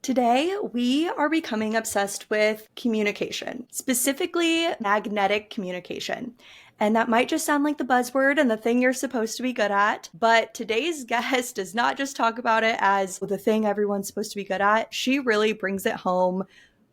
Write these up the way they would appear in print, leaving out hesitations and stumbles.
Today, we are becoming obsessed with communication, specifically magnetic communication. And that might just sound like the buzzword and the thing you're supposed to be good at, but today's guest does not just talk about it as the thing everyone's supposed to be good at. She really brings it home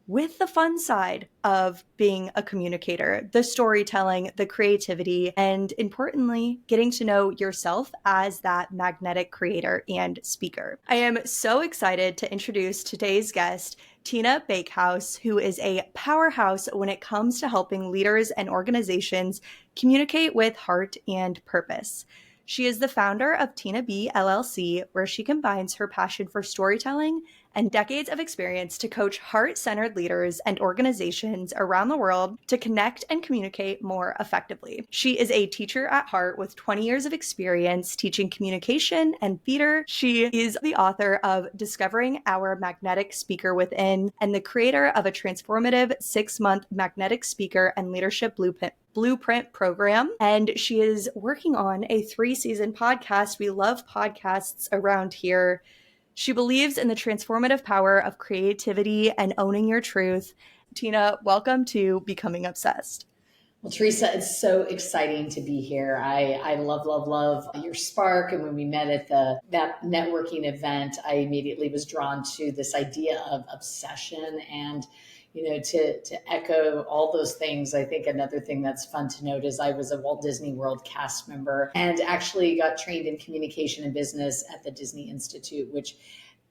with the fun side of being a communicator, the storytelling, the creativity, and importantly, getting to know yourself as that magnetic creator and speaker. I am so excited to introduce today's guest, Tina Bakehouse, who is a powerhouse when it comes to helping leaders and organizations communicate with heart and purpose. She is the founder of Tina B LLC, where she combines her passion for storytelling and decades of experience to coach heart-centered leaders and organizations around the world to connect and communicate more effectively. She is a teacher at heart with 20 years of experience teaching communication and theater. She is the author of Discovering Our Magnetic Speaker Within and the creator of a transformative 6-month magnetic speaker and leadership blueprint program. And she is working on a 3-season podcast. We love podcasts around here. She believes in the transformative power of creativity and owning your truth. Tina, welcome to Becoming Obsessed. Well, Teresa, it's so exciting to be here. I love your spark. And when we met at that networking event, I immediately was drawn to this idea of obsession and to echo all those things. I think another thing that's fun to note is I was a Walt Disney World cast member and actually got trained in communication and business at the Disney Institute, which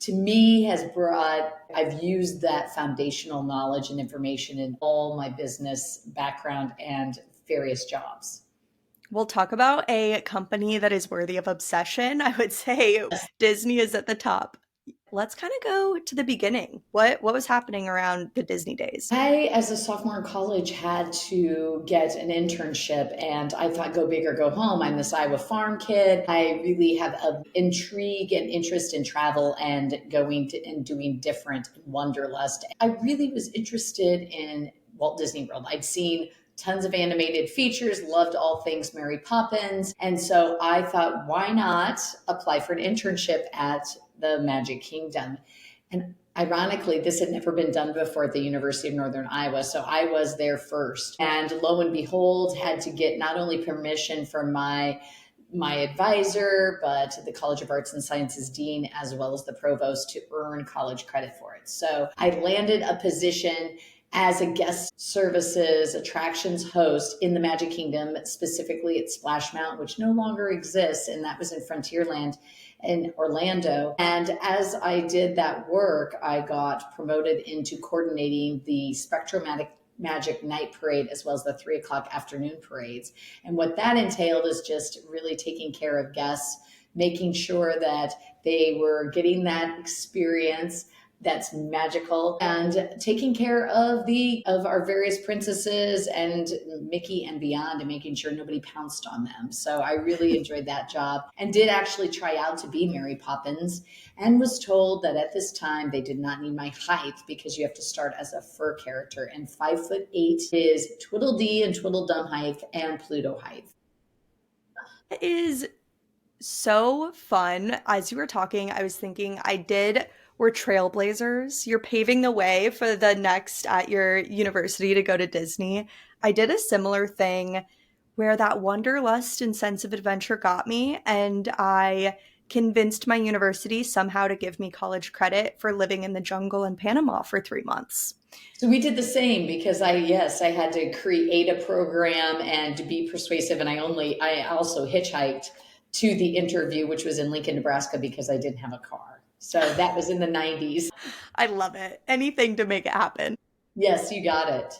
to me I've used that foundational knowledge and information in all my business background and various jobs. We'll talk about a company that is worthy of obsession. I would say Disney is at the top. Let's kind of go to the beginning. What was happening around the Disney days? I, as a sophomore in college, had to get an internship, and I thought, go big or go home. I'm this Iowa farm kid. I really have an intrigue and interest in travel and going to and doing different wanderlust. I really was interested in Walt Disney World. I'd seen tons of animated features, loved all things Mary Poppins. And so I thought, why not apply for an internship at the Magic Kingdom? And ironically, this had never been done before at the University of Northern Iowa. So I was there first. And lo and behold, had to get not only permission from my advisor, but the College of Arts and Sciences dean, as well as the provost to earn college credit for it. So I landed a position as a guest services attractions host in the Magic Kingdom, specifically at Splash Mountain, which no longer exists. And that was in Frontierland in Orlando. And as I did that work, I got promoted into coordinating the Spectromatic Magic Night Parade as well as the 3:00 afternoon parades. And what that entailed is just really taking care of guests, making sure that they were getting that experience that's magical, and taking care of our various princesses and Mickey and beyond, and making sure nobody pounced on them. So I really enjoyed that job and did actually try out to be Mary Poppins, and was told that at this time they did not need my height because you have to start as a fur character, and 5'8" is Tweedledee and Tweedledum height and Pluto height. It is so fun. As you were talking, I was thinking we're trailblazers. You're paving the way for the next at your university to go to Disney. I did a similar thing where that wanderlust and sense of adventure got me, and I convinced my university somehow to give me college credit for living in the jungle in Panama for 3 months. So we did the same because I had to create a program and to be persuasive. And I also hitchhiked to the interview, which was in Lincoln, Nebraska, because I didn't have a car. So that was in the 90s. I love it. Anything to make it happen. Yes, you got it.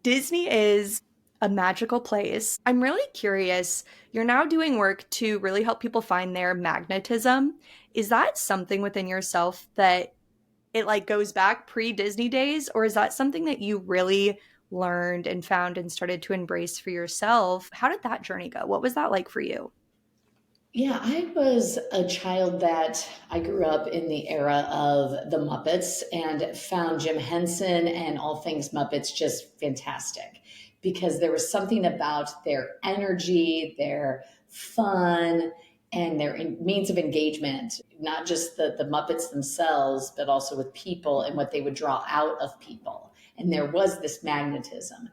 Disney is a magical place. I'm really curious. You're now doing work to really help people find their magnetism. Is that something within yourself that it goes back pre-Disney days, or is that something that you really learned and found and started to embrace for yourself? How did that journey go? What was that like for you? Yeah, I was a child that I grew up in the era of the Muppets and found Jim Henson and all things Muppets just fantastic because there was something about their energy, their fun, and their means of engagement, not just the Muppets themselves, but also with people and what they would draw out of people. And there was this magnetism.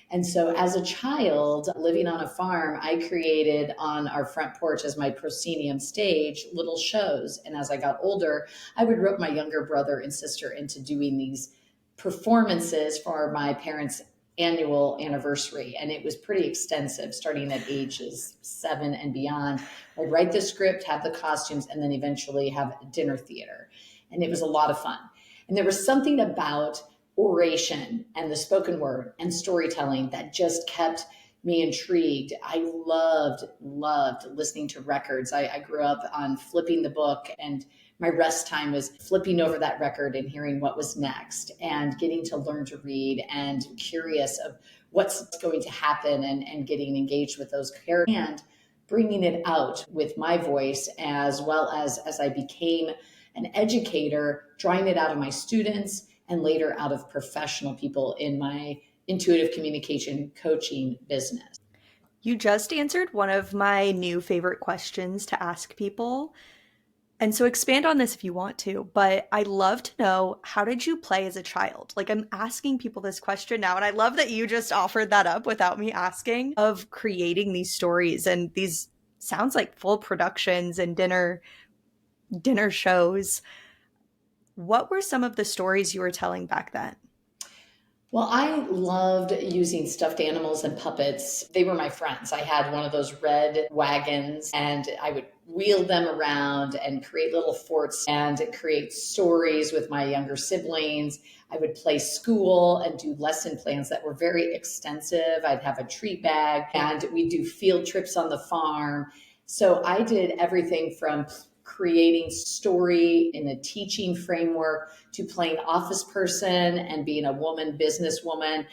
And so as a child living on a farm, I created on our front porch as my proscenium stage little shows. And as I got older, I would rope my younger brother and sister into doing these performances for my parents' annual anniversary. And it was pretty extensive, starting at ages 7 and beyond. I'd write the script, have the costumes, and then eventually have dinner theater. And it was a lot of fun. And there was something about oration and the spoken word and storytelling that just kept me intrigued. I loved listening to records. I grew up on flipping the book, and my rest time was flipping over that record and hearing what was next and getting to learn to read and curious of what's going to happen and getting engaged with those characters and bringing it out with my voice, as well as I became an educator, drawing it out of my students and later out of professional people in my intuitive communication coaching business. You just answered one of my new favorite questions to ask people. And so expand on this if you want to, but I love to know, how did you play as a child? Like, I'm asking people this question now, and I love that you just offered that up without me asking, of creating these stories and these sounds like full productions and dinner shows. What were some of the stories you were telling back then? Well, I loved using stuffed animals and puppets. They were my friends. I had one of those red wagons, and I would wheel them around and create little forts and create stories with my younger siblings. I would play school and do lesson plans that were very extensive. I'd have a treat bag, and we'd do field trips on the farm. So I did everything from creating story in a teaching framework to playing office person and being a woman businesswoman.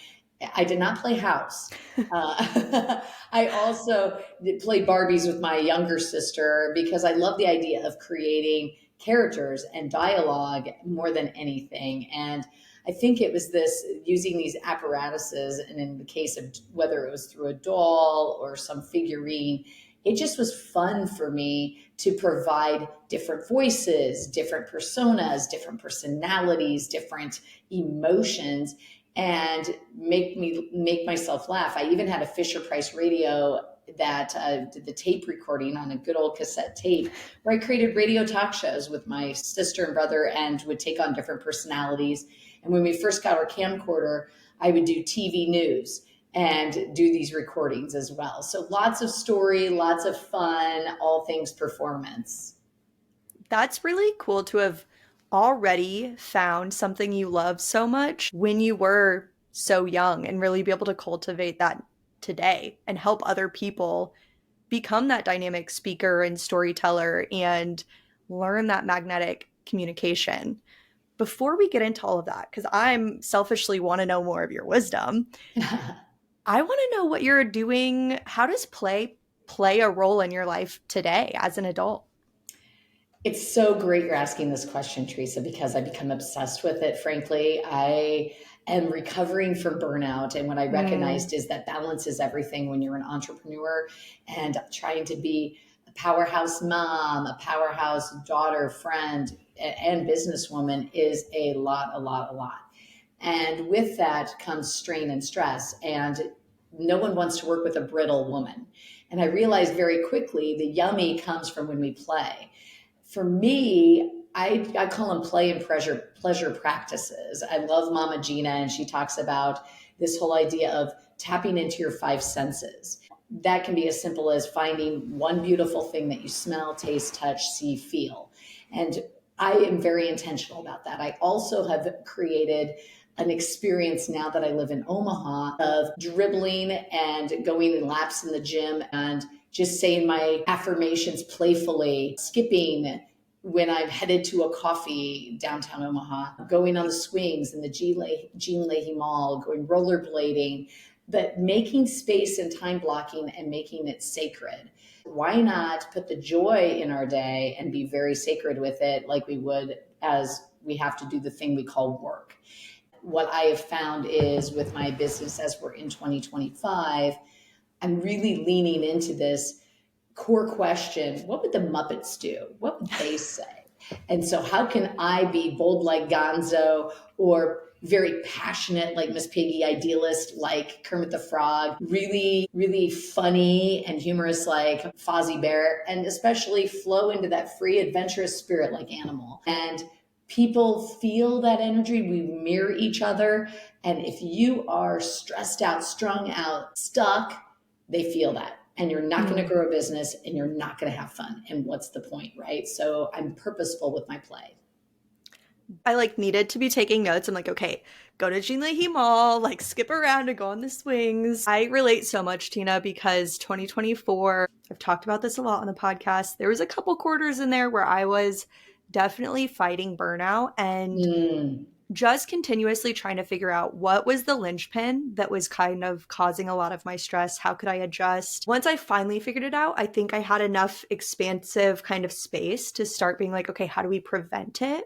I did not play house. I also did play Barbies with my younger sister because I love the idea of creating characters and dialogue more than anything. And I think it was this using these apparatuses, and in the case of whether it was through a doll or some figurine, it just was fun for me to provide different voices, different personas, different personalities, different emotions, and make myself laugh. I even had a Fisher Price radio that did the tape recording on a good old cassette tape, where I created radio talk shows with my sister and brother and would take on different personalities. And when we first got our camcorder, I would do TV news and do these recordings as well. So lots of story, lots of fun, all things performance. That's really cool to have already found something you love so much when you were so young and really be able to cultivate that today and help other people become that dynamic speaker and storyteller and learn that magnetic communication. Before we get into all of that, because I'm selfishly want to know more of your wisdom, I want to know what you're doing. How does play a role in your life today as an adult? It's so great you're asking this question, Teresa, because I become obsessed with it. Frankly, I am recovering from burnout. And what I Mm. recognized is that balance is everything when you're an entrepreneur, and trying to be a powerhouse mom, a powerhouse daughter, friend, and businesswoman is a lot, a lot, a lot. And with that comes strain and stress. And no one wants to work with a brittle woman. And I realized very quickly the yummy comes from when we play. For me, I call them play and pleasure practices. I love Mama Gina, and she talks about this whole idea of tapping into your five senses. That can be as simple as finding one beautiful thing that you smell, taste, touch, see, feel. And I am very intentional about that. I also have created an experience now that I live in Omaha of dribbling and going in laps in the gym and just saying my affirmations playfully, skipping when I'm headed to a coffee downtown Omaha, going on the swings in the Jean Leahy Mall, going rollerblading, but making space and time blocking and making it sacred. Why not put the joy in our day and be very sacred with it, like we would as we have to do the thing we call work? What I have found is with my business as we're in 2025, I'm really leaning into this core question, what would the Muppets do? What would they say? And so, how can I be bold like Gonzo or very passionate like Miss Piggy, idealist like Kermit the Frog, really, really funny and humorous like Fozzie Bear, and especially flow into that free, adventurous spirit like Animal. And people feel that energy. We mirror each other. And if you are stressed out, strung out, stuck, they feel that. And you're not going to Mm. grow a business and you're not going to have fun. And what's the point, right? So I'm purposeful with my play. I like needed to be taking notes. I'm like, okay, go to Jinlehi Mall, like skip around and go on the swings. I relate so much, Tina, because 2024, I've talked about this a lot on the podcast. There was a couple quarters in there where I was definitely fighting burnout and Mm, just continuously trying to figure out what was the linchpin that was kind of causing a lot of my stress. How could I adjust? Once I finally figured it out, I think I had enough expansive kind of space to start being like, okay, how do we prevent it?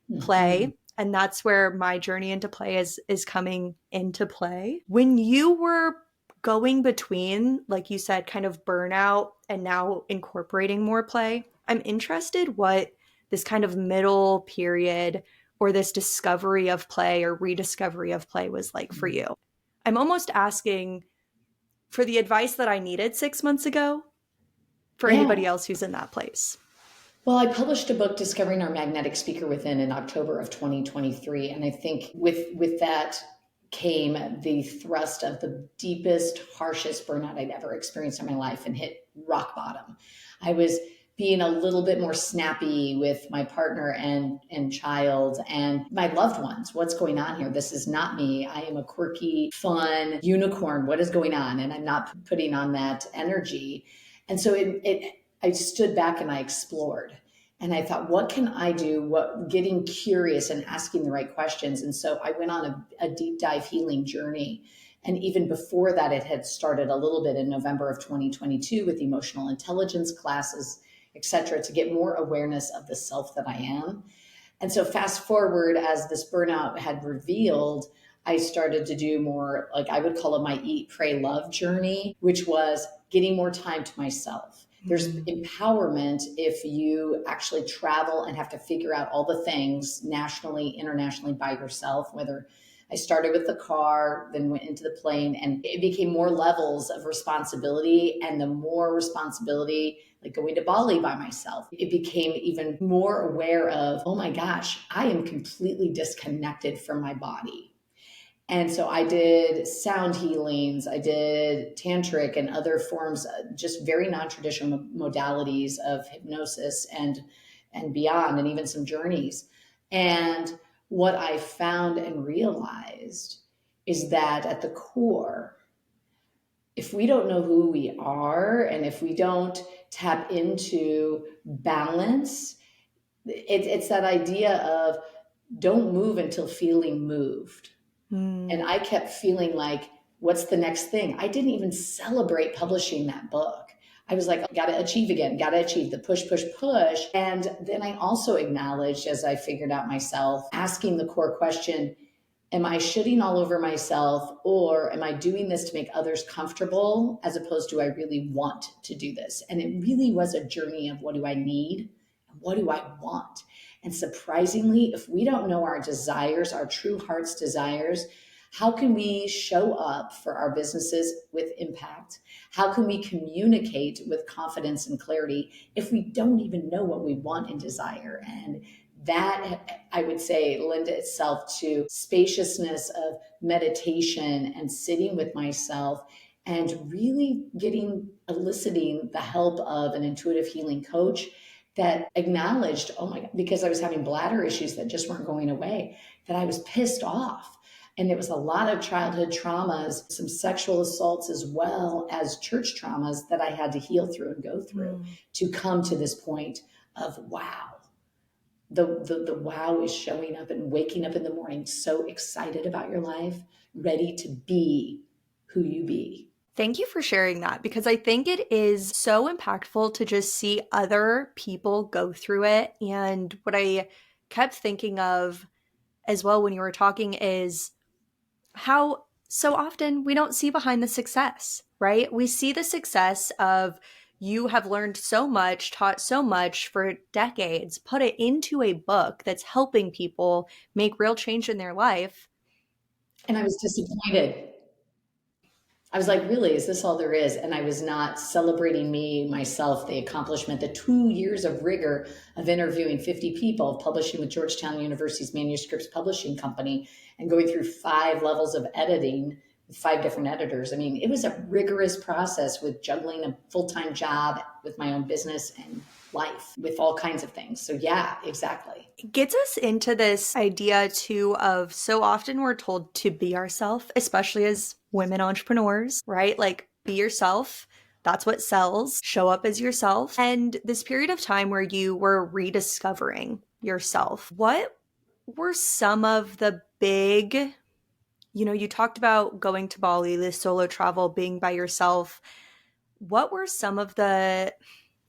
mhm. Play, and that's where my journey into play is coming into play. When you were going between, like you said, kind of burnout and now incorporating more play, I'm interested what this kind of middle period or this discovery of play or rediscovery of play was like for you. I'm almost asking for the advice that I needed 6 months ago for Yeah. anybody else who's in that place. Well, I published a book, Discovering Our Magnetic Speaker Within, in October of 2023. And I think with that came the thrust of the deepest, harshest burnout I'd ever experienced in my life and hit rock bottom. I was being a little bit more snappy with my partner and child and my loved ones. What's going on here? This is not me. I am a quirky, fun unicorn. What is going on? And I'm not putting on that energy. And so I stood back and I explored. And I thought, what can I do? What getting curious and asking the right questions. And so I went on a deep dive healing journey. And even before that, it had started a little bit in November of 2022 with emotional intelligence classes, et cetera, to get more awareness of the self that I am. And so fast forward, as this burnout had revealed, I started to do more, like I would call it my eat, pray, love journey, which was getting more time to myself. There's Mm. empowerment if you actually travel and have to figure out all the things nationally, internationally by yourself, whether I started with the car, then went into the plane, and it became more levels of responsibility. And the more responsibility, like going to Bali by myself, it became even more aware of, oh my gosh, I am completely disconnected from my body. And so I did sound healings, I did tantric and other forms, just very non-traditional modalities of hypnosis and beyond, and even some journeys. And what I found and realized is that at the core, if we don't know who we are and if we don't tap into balance, it's that idea of don't move until feeling moved. And Mm. I kept feeling like, what's the next thing? I didn't even celebrate publishing that book. I was like, gotta achieve again, gotta achieve the push, push, push. And then I also acknowledged, as I figured out myself, asking the core question, am I shitting all over myself, or am I doing this to make others comfortable as opposed to I really want to do this? And it really was a journey of what do I need and what do I want? And surprisingly, if we don't know our desires, our true heart's desires, how can we show up for our businesses with impact? How can we communicate with confidence and clarity if we don't even know what we want and desire? And that, I would say, lend itself to spaciousness of meditation and sitting with myself and really eliciting the help of an intuitive healing coach that acknowledged, oh my God, because I was having bladder issues that just weren't going away, that I was pissed off. And it was a lot of childhood traumas, some sexual assaults, as well as church traumas that I had to heal through and go through Mm. to come to this point of wow. The wow is showing up and waking up in the morning so excited about your life, ready to be who you be. Thank you for sharing that because I think it is so impactful to just see other people go through it. And what I kept thinking of as well when you were talking is how so often we don't see behind the success, right? We see the success of You have learned so much, taught so much for decades, put it into a book that's helping people make real change in their life. And I was disappointed. I was like, really, is this all there is? And I was not celebrating me, myself, the accomplishment, the 2 years of rigor of interviewing 50 people, of publishing with Georgetown University's manuscripts publishing company, and going through 5 levels of editing with 5 different editors. I mean, it was a rigorous process with juggling a full-time job with my own business and life with all kinds of things. So yeah, exactly. It gets us into this idea too of so often we're told to be ourselves, especially as women entrepreneurs, right? Like be yourself. That's what sells. Show up as yourself. And this period of time where you were rediscovering yourself, what were some of the big, you talked about going to Bali, the solo travel, being by yourself. What were some of the,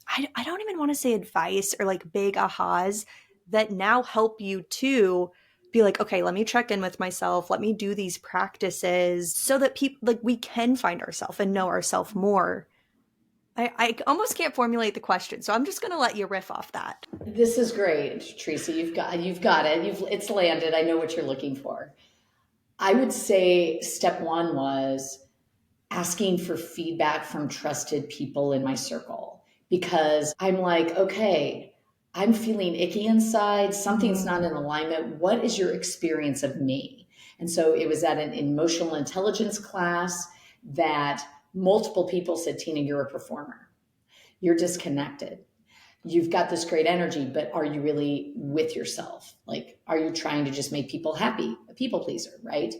I don't even want to say advice or like big ahas that now help you to be like, okay, let me check in with myself. Let me do these practices so that people like we can find ourselves and know ourselves more. I almost can't formulate the question, so I'm just going to let you riff off that. This is great, Teresa. You've got it. It's landed. I know what you're looking for. I would say step one was asking for feedback from trusted people in my circle, because I'm like, okay, I'm feeling icky inside. Something's not in alignment. What is your experience of me? And so it was at an emotional intelligence class that multiple people said, Tina, you're a performer. You're disconnected. You've got this great energy, but are you really with yourself? Like, are you trying to just make people happy? A people pleaser, right?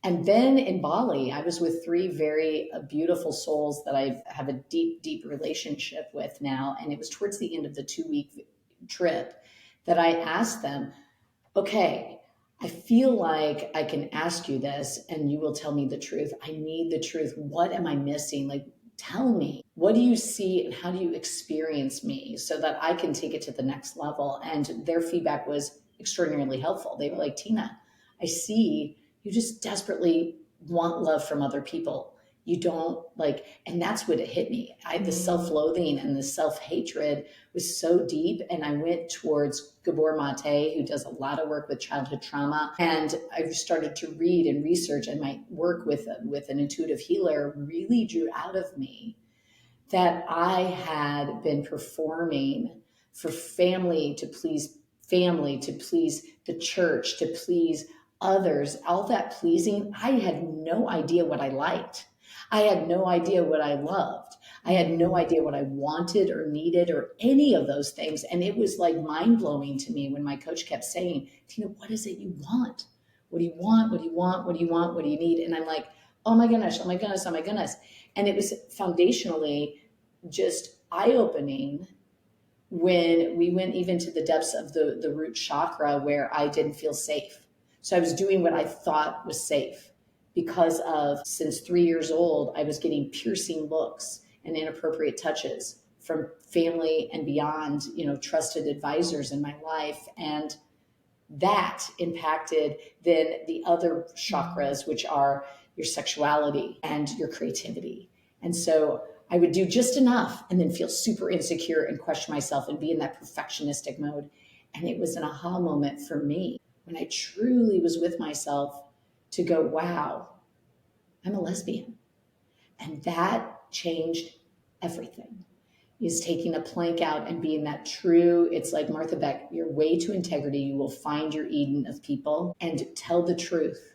And then in Bali, I was with 3 very beautiful souls that I have a deep, deep relationship with now. And it was towards the end of the 2 week trip that I asked them, okay, I feel like I can ask you this and you will tell me the truth. I need the truth. What am I missing? Like, tell me, what do you see and how do you experience me so that I can take it to the next level? And their feedback was extraordinarily helpful. They were like, Tina, I see you just desperately want love from other people. You don't like, and that's what it hit me. The self-loathing and the self-hatred was so deep. And I went towards Gabor Mate, who does a lot of work with childhood trauma. And I've started to read and research, and my work with an intuitive healer really drew out of me that I had been performing for family, to please the church, to please others, all that pleasing. I had no idea what I liked. I had no idea what I loved. I had no idea what I wanted or needed or any of those things. And it was like mind blowing to me when my coach kept saying, Tina, what is it you want? What do you want? What do you want? What do you want? What do you need? And I'm like, oh my goodness, oh my goodness, oh my goodness. And it was foundationally just eye opening when we went even to the depths of the root chakra where I didn't feel safe. So I was doing what I thought was safe because of, since 3 years old, I was getting piercing looks and inappropriate touches from family and beyond, trusted advisors in my life. And that impacted then the other chakras, which are your sexuality and your creativity. And so I would do just enough and then feel super insecure and question myself and be in that perfectionistic mode. And it was an aha moment for me when I truly was with myself to go, wow, I'm a lesbian. And that changed everything. Is taking a plank out and being that true. It's like Martha Beck, your way to integrity. You will find your Eden of people, and tell the truth,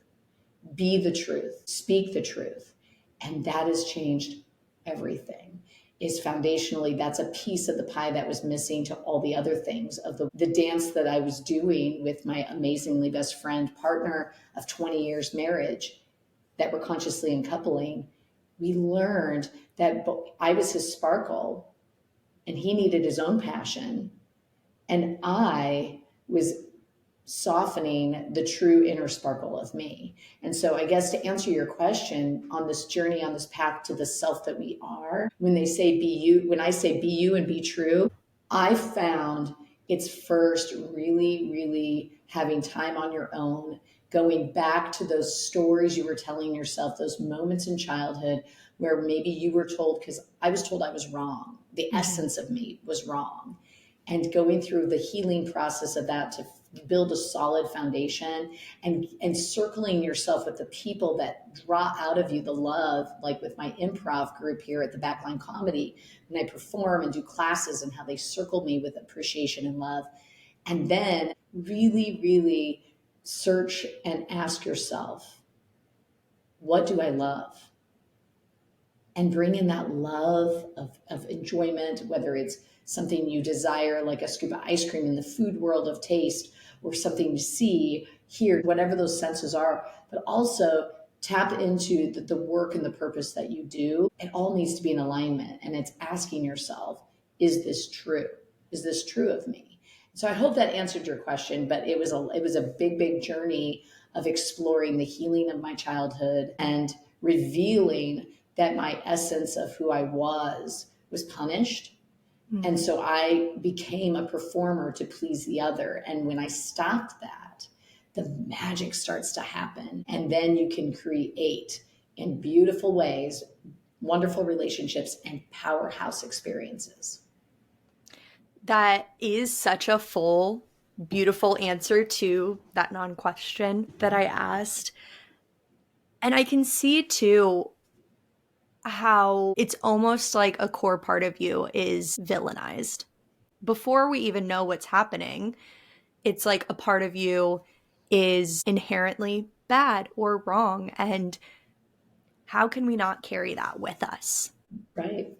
be the truth, speak the truth. And that has changed everything. Is foundationally, that's a piece of the pie that was missing to all the other things of the dance that I was doing with my amazingly best friend, partner of 20 years marriage that we're consciously uncoupling. We learned that I was his sparkle and he needed his own passion. And I was softening the true inner sparkle of me. And so I guess to answer your question, on this journey, on this path to the self that we are, when I say be you and be true, I found It's first really, really having time on your own, going back to those stories you were telling yourself, those moments in childhood where maybe you were told, because I was told I was wrong, the Mm-hmm. essence of me was wrong, and going through the healing process of that to build a solid foundation, and circling yourself with the people that draw out of you the love, like with my improv group here at the Backline Comedy, when I perform and do classes, and how they circle me with appreciation and love. And then really, really search and ask yourself, what do I love? And bring in that love of enjoyment, whether it's something you desire, like a scoop of ice cream in the food world of taste, or something you see, hear, whatever those senses are, but also tap into the work and the purpose that you do. It all needs to be in alignment. And it's asking yourself, is this true? Is this true of me? So I hope that answered your question, but it was a big, big journey of exploring the healing of my childhood and revealing that my essence of who I was punished. And Mm-hmm. so I became a performer to please the other. And when I stopped that, the magic starts to happen. And then you can create in beautiful ways, wonderful relationships and powerhouse experiences. That is such a full, beautiful answer to that non question that I asked. And I can see too how it's almost like a core part of you is villainized. Before we even know what's happening, it's like a part of you is inherently bad or wrong. And how can we not carry that with us? Right.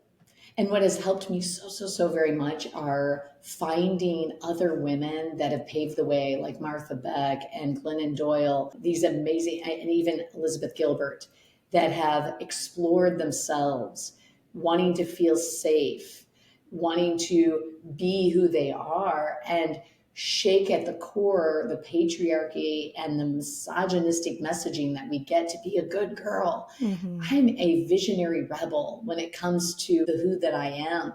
And what has helped me so, so, so very much are finding other women that have paved the way, like Martha Beck and Glennon Doyle, these amazing, and even Elizabeth Gilbert, that have explored themselves, wanting to feel safe, wanting to be who they are, and shake at the core the patriarchy and the misogynistic messaging that we get to be a good girl. Mm-hmm. I'm a visionary rebel when it comes to the who that I am.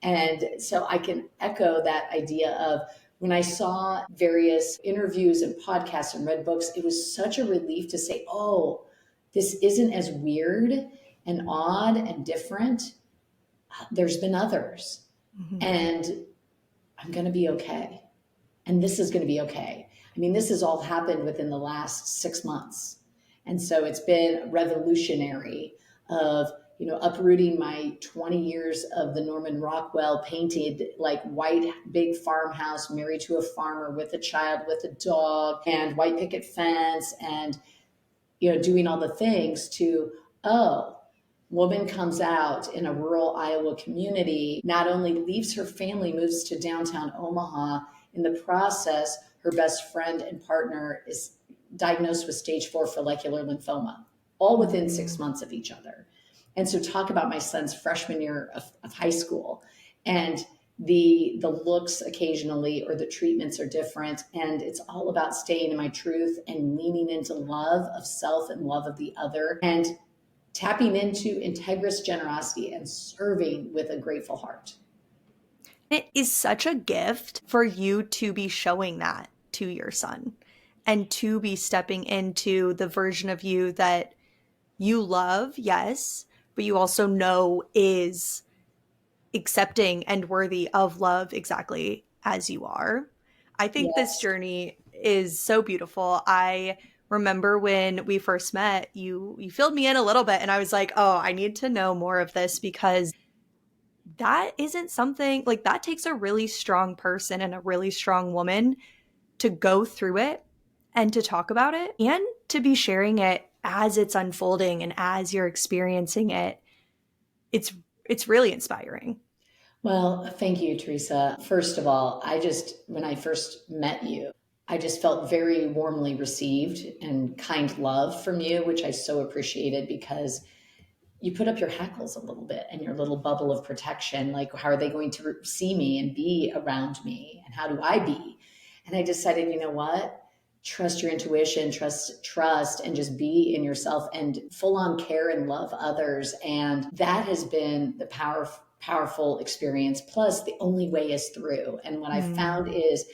And so I can echo that idea of when I saw various interviews and podcasts and read books, it was such a relief to say, oh, this isn't as weird and odd and different. There's been others. Mm-hmm. And I'm going to be okay. And this is going to be okay. I mean, this has all happened within the last 6 months. And so it's been revolutionary of, uprooting my 20 years of the Norman Rockwell painted like white big farmhouse, married to a farmer with a child, with a dog and white picket fence, and doing all the things to, oh, woman comes out in a rural Iowa community, not only leaves her family, moves to downtown Omaha. In the process, her best friend and partner is diagnosed with stage 4 follicular lymphoma, all within Mm-hmm. 6 months of each other. And so talk about my son's freshman year of high school. And the looks occasionally or the treatments are different, and it's all about staying in my truth and leaning into love of self and love of the other, and tapping into integrous generosity and serving with a grateful heart. It is such a gift for you to be showing that to your son and to be stepping into the version of you that you love, yes, but you also know is accepting and worthy of love exactly as you are. I think this Yes. journey is so beautiful. I remember when we first met, you filled me in a little bit and I was like, "Oh, I need to know more of this because that isn't something like that takes a really strong person and a really strong woman to go through it and to talk about it and to be sharing it as it's unfolding and as you're experiencing it. It's it's really inspiring." Well, thank you, Teresa. First of all, when I first met you, I just felt very warmly received and kind love from you, which I so appreciated, because you put up your hackles a little bit and your little bubble of protection. Like, how are they going to see me and be around me? And how do I be? And I decided, you know what? Trust your intuition, trust, and just be in yourself and full on care and love others. And that has been the powerful experience. Plus, the only way is through. And what I found Mm. is,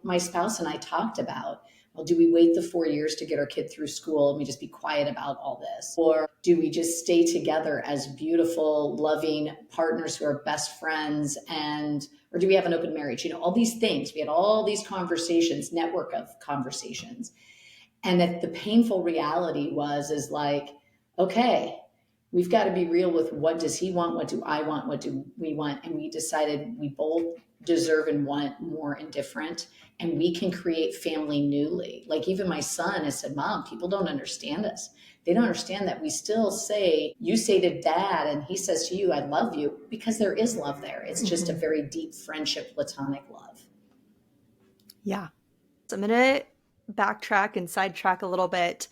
my spouse and I talked about, well, do we wait the 4 years to get our kid through school and we just be quiet about all this? Or do we just stay together as beautiful, loving partners who are best friends? Or do we have an open marriage? All these things. We had all these conversations, network of conversations. And that the painful reality is like, okay, we've got to be real with what does he want? What do I want? What do we want? And we decided we both deserve and want more and different. And we can create family newly. Like even my son has said, Mom, people don't understand us. They don't understand that we still say, you say to dad, and he says to you, I love you, because there is love there. It's just a Hmm. very deep friendship, platonic love. Yeah. So I'm going to backtrack and sidetrack a little bit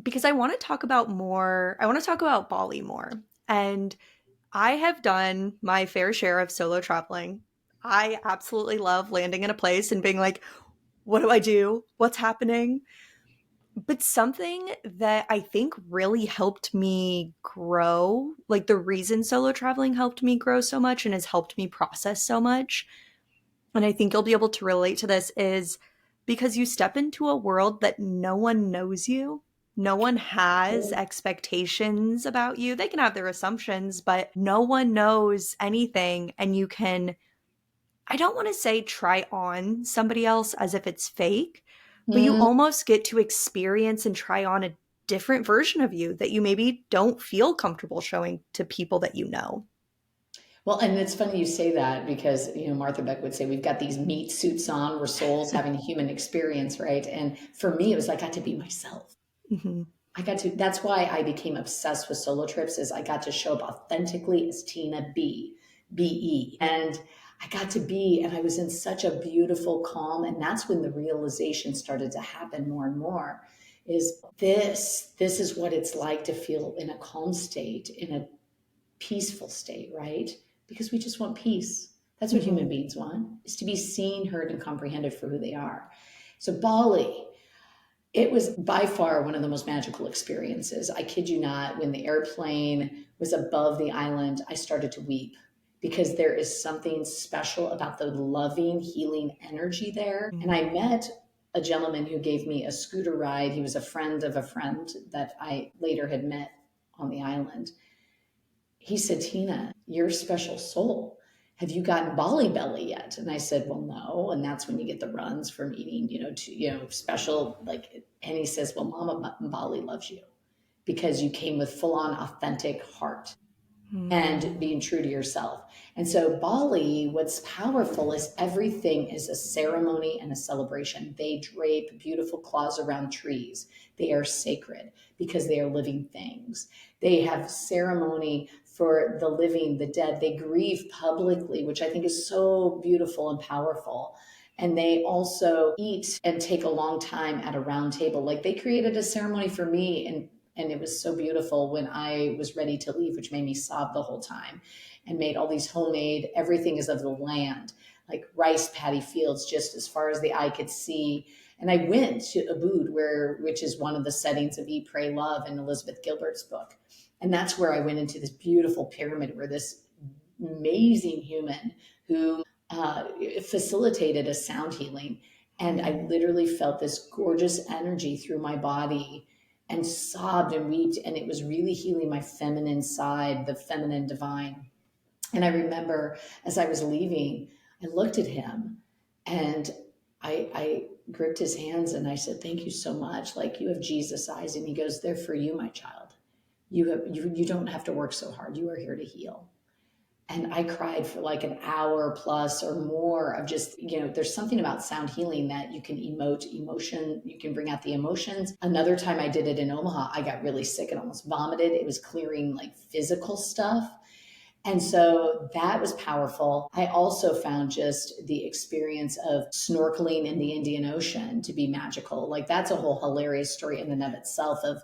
because I want to talk about more. I want to talk about Bali more. And I have done my fair share of solo traveling. I absolutely love landing in a place and being like, what do I do? What's happening? But something that I think really helped me grow, like the reason solo traveling helped me grow so much and has helped me process so much, and I think you'll be able to relate to this, is because you step into a world that no one knows you. No one has expectations about you. They can have their assumptions, but no one knows anything. And you can, I don't want to say try on somebody else as if it's fake, but you Mm. almost get to experience and try on a different version of you that you maybe don't feel comfortable showing to people that you know. Well, and it's funny you say that because, Martha Beck would say, we've got these meat suits on, we're souls having a human experience, right? And for me, it was like I got to be myself. Hmm. That's why I became obsessed with solo trips is I got to show up authentically as Tina B-E. And I got to be, and I was in such a beautiful calm. And that's when the realization started to happen more and more is this is what it's like to feel in a calm state, in a peaceful state, right? Because we just want peace. That's what Hmm. human beings want, is to be seen, heard, and comprehended for who they are. So Bali, it was by far one of the most magical experiences. I kid you not, when the airplane was above the island, I started to weep because there is something special about the loving, healing energy there. And I met a gentleman who gave me a scooter ride. He was a friend of a friend that I later had met on the island. He said, Tina, you're a special soul. Have you gotten Bali belly yet? And I said, well, no. And that's when you get the runs from eating, special, like, and he says, well, Mama Bali loves you because you came with full on authentic heart and being true to yourself. And so Bali, what's powerful is everything is a ceremony and a celebration. They drape beautiful cloths around trees. They are sacred because they are living things. They have ceremony for the living, the dead. They grieve publicly, which I think is so beautiful and powerful. And they also eat and take a long time at a round table. Like they created a ceremony for me and it was so beautiful when I was ready to leave, which made me sob the whole time, and made all these homemade, everything is of the land, like rice paddy fields, just as far as the eye could see. And I went to Ubud, which is one of the settings of Eat, Pray, Love in Elizabeth Gilbert's book. And that's where I went into this beautiful pyramid where this amazing human who facilitated a sound healing. And I literally felt this gorgeous energy through my body and sobbed and wept. And it was really healing my feminine side, the feminine divine. And I remember as I was leaving, I looked at him and I gripped his hands and I said, thank you so much. Like you have Jesus eyes. And he goes, they're for you, my child. You don't have to work so hard. You are here to heal. And I cried for like an hour plus or more of just, there's something about sound healing that you can emote emotion, you can bring out the emotions. Another time I did it in Omaha, I got really sick and almost vomited. It was clearing like physical stuff. And so that was powerful. I also found just the experience of snorkeling in the Indian Ocean to be magical. Like that's a whole hilarious story in and of itself of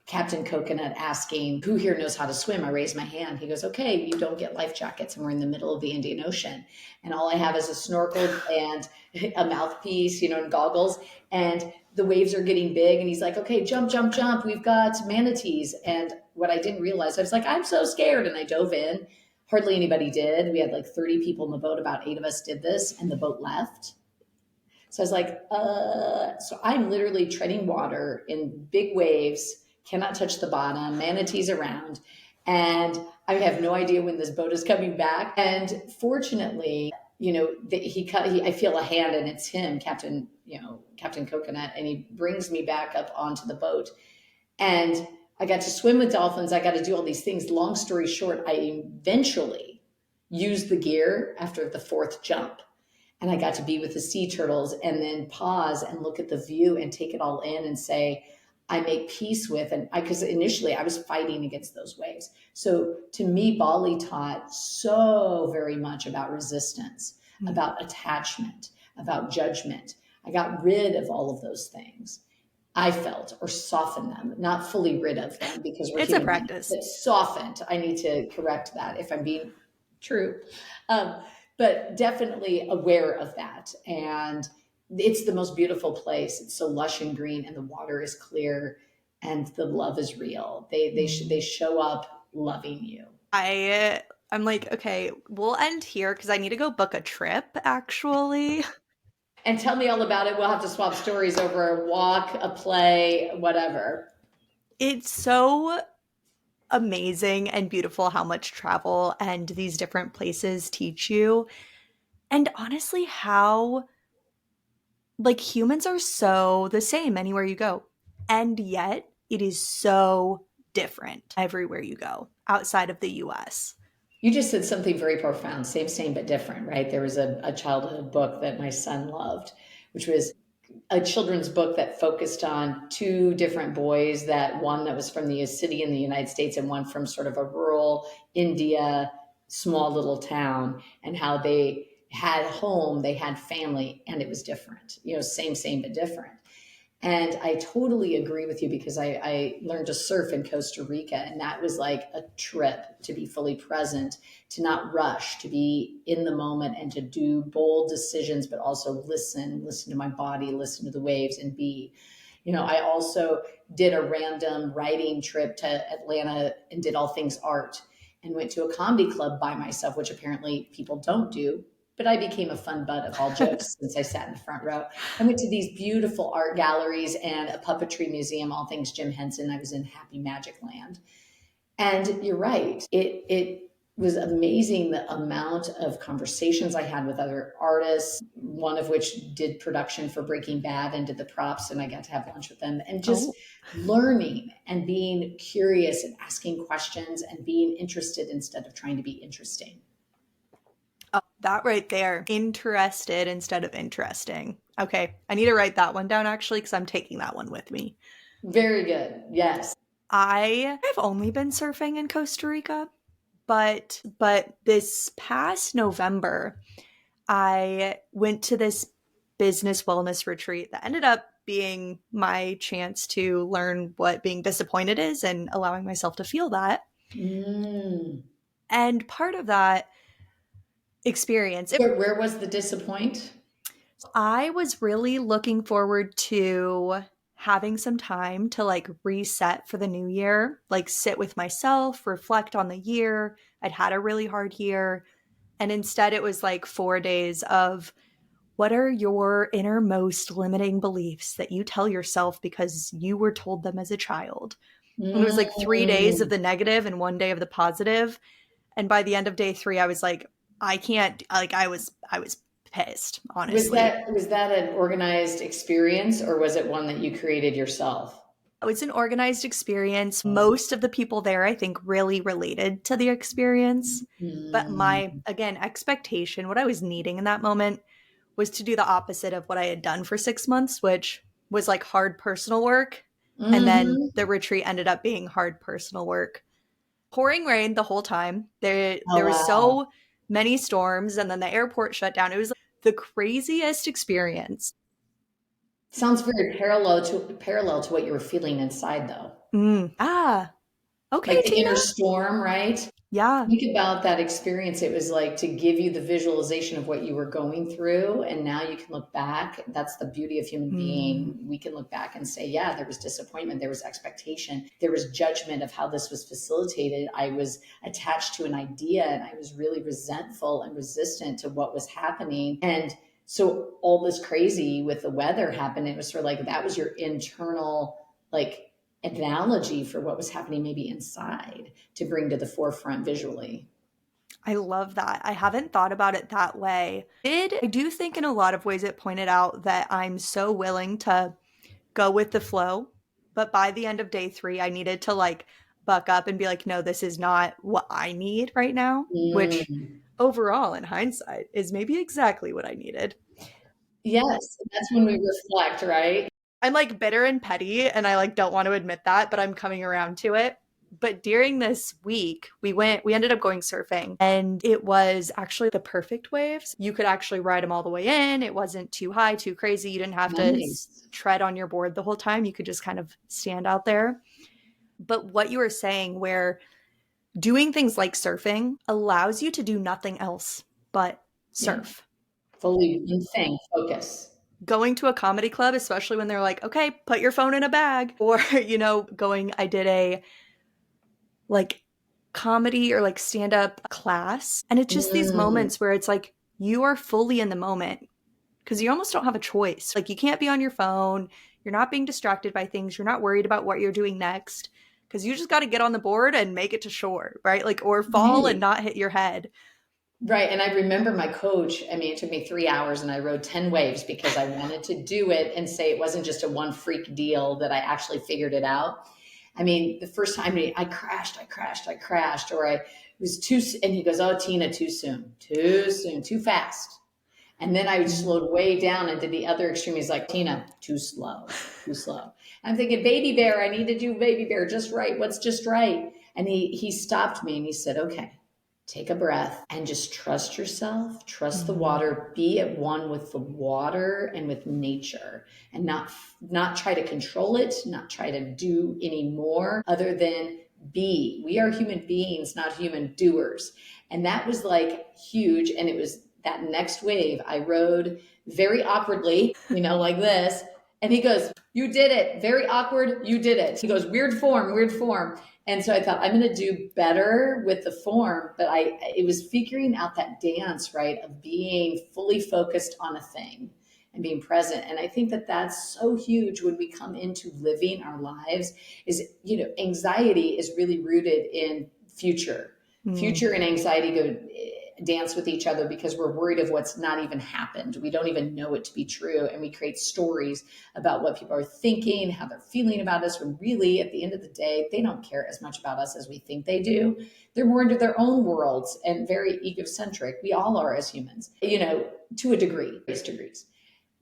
Captain Coconut asking, who here knows how to swim? I raised my hand. He goes, okay, you don't get life jackets. And we're in the middle of the Indian Ocean. And all I have is a snorkel and a mouthpiece, and goggles. And the waves are getting big. And he's like, okay, jump, jump, jump. We've got manatees. And what I didn't realize, I was like, I'm so scared. And I dove in. Hardly anybody did. We had like 30 people in the boat. About 8 of us did this, and the boat left. So I was like, so I'm literally treading water in big waves, cannot touch the bottom, manatees around, and I have no idea when this boat is coming back. And fortunately, I feel a hand, and it's him, Captain Coconut, and he brings me back up onto the boat. And I got to swim with dolphins. I got to do all these things. Long story short, I eventually used the gear after the fourth jump. And I got to be with the sea turtles and then pause and look at the view and take it all in and say, I make peace with, and because initially I was fighting against those waves. So to me, Bali taught so very much about resistance, about attachment, about judgment. I got rid of all of those things. I felt, or softened them, not fully rid of them because we're It's a human beings, practice. but softened. I need to correct that if I'm being true. Um, but definitely aware of that. And it's the most beautiful place. It's so lush and green, and the water is clear, and the love is real. They show up loving you. I'm like, okay, we'll end here because I need to go book a trip actually. And tell me all about it. We'll have to swap stories over a walk, a play, whatever. It's so amazing and beautiful how much travel and these different places teach you. And honestly, how like humans are so the same anywhere you go. And yet it is so different everywhere you go outside of the US. You just said something very profound, same, but different, right? There was a childhood book that my son loved, which was a children's book that focused on two different boys, that one that was from the city in the United States and one from sort of a rural India, small little town, and how they had home, they had family, and it was different, same, but different. And I totally agree with you because I learned to surf in Costa Rica, and that was like a trip to be fully present, to not rush, to be in the moment and to do bold decisions, but also listen to my body, listen to the waves, and be. I also did a random writing trip to Atlanta and did all things art and went to a comedy club by myself, which apparently people don't do. But I became a fun butt of all jokes since I sat in the front row. I went to these beautiful art galleries and a puppetry museum, all things Jim Henson. I was in Happy Magic Land. And you're right. It was amazing the amount of conversations I had with other artists, one of which did production for Breaking Bad and did the props, and I got to have lunch with them, and just Oh, learning and being curious and asking questions and being interested instead of trying to be interesting. oh, that right there. Interested instead of interesting. Okay, I need to write that one down actually because I'm taking that one with me. Very good. Yes. I've only been surfing in Costa Rica, but this past November, I went to this business wellness retreat that ended up being my chance to learn what being disappointed is and allowing myself to feel that. Mm. And part of that experience, Where was the disappoint? I was really looking forward to having some time to like reset for the new year, like sit with myself, reflect on the year. I'd had a really hard year. And instead, it was like 4 days of what are your innermost limiting beliefs that you tell yourself because you were told them as a child? And it was like 3 days of Mm. the negative and 1 day of the positive. And by the end of day three, I was like, I can't, like, I was pissed, Was honestly. that an organized experience, or was it one that you created yourself? It's an organized experience. Most of the people there, I think, really related to the experience. But my, Mm. again, expectation, what I was needing in that moment was to do the opposite of what I had done for 6 months, which was like hard personal work. And then Hmm. the retreat ended up being hard personal work. Pouring rain the whole time. Oh, There was wow. so many storms, and then the airport shut down. It was like the craziest experience. Sounds very parallel to what you were feeling inside, though. Ah, okay, Like the Tina. inner storm, right? Yeah. Think about that experience. It was like to give you the visualization of what you were going through. And now you can look back. That's the beauty of human Hmm. being. We can look back and say, yeah, there was disappointment, there was expectation, there was judgment of how this was facilitated. I was attached to an idea and I was really resentful and resistant to what was happening. And so all this crazy with the weather happened. It was sort of like that was your internal, like, analogy for what was happening maybe inside to bring to the forefront visually. I love that. I haven't thought about it that way. I do think in a lot of ways it pointed out that I'm so willing to go with the flow, but by the end of day 3 I needed to like buck up and be like, no, this is not what I need right now, which Mm. overall in hindsight is maybe exactly what I needed. Yes, that's when we reflect, right? I'm like bitter and petty and I like don't want to admit that, but I'm coming around to it. But during this week, we ended up going surfing and it was actually the perfect waves. You could actually ride them all the way in. It wasn't too high, too crazy. You didn't have to Nice. tread on your board the whole time. You could just kind of stand out there. But what you were saying, where doing things like surfing allows you to do nothing else but Yeah. surf. Fully one thing, focus. Going to a comedy club, especially when they're like, okay, put your phone in a bag, or, I did a like comedy or like stand up class. And it's just these Mm. moments where it's like you are fully in the moment because you almost don't have a choice. Like you can't be on your phone. You're not being distracted by things. You're not worried about what you're doing next because you just got to get on the board and make it to shore, right? Like, or fall and Right. not hit your head. Right. And I remember my coach, I mean, it took me 3 hours and I rode 10 waves because I wanted to do it and say it wasn't just a one freak deal, that I actually figured it out. I mean, the first time I crashed, or I was too, and he goes, oh, Tina, too soon, too fast. And then I Mm. slowed way down into the other extreme. He's like, Tina, too slow, too slow. I'm thinking, baby bear, I need to do baby bear just right. What's just right? And he stopped me and he said, okay, take a breath and just trust yourself, trust the Mm. water, be at one with the water and with nature, and not try to control it, not try to do any more other than be. We are human beings, not human doers. And that was like huge. And it was that next wave I rode very awkwardly, like this. And he goes, you did it. Very awkward. You did it. He goes, weird form, weird form. And so I thought I'm going to do better with the form, but it was figuring out that dance, right, of being fully focused on a thing and being present. And I think that that's so huge when we come into living our lives. Is, anxiety is really rooted in future. Mm. Future and anxiety go dance with each other because we're worried of what's not even happened. We don't even know it to be true. And we create stories about what people are thinking, how they're feeling about us, when really, at the end of the day, they don't care as much about us as we think they do. They're more into their own worlds and very egocentric. We all are as humans, to a degree, various degrees.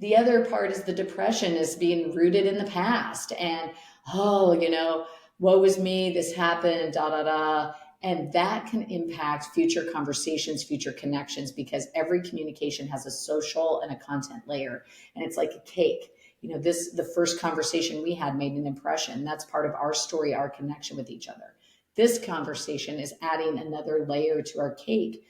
The other part is the depression is being rooted in the past and, oh, woe is me, this happened, da da da. And that can impact future conversations, future connections, because every communication has a social and a content layer. And it's like a cake. The first conversation we had made an impression. That's part of our story, our connection with each other. This conversation is adding another layer to our cake,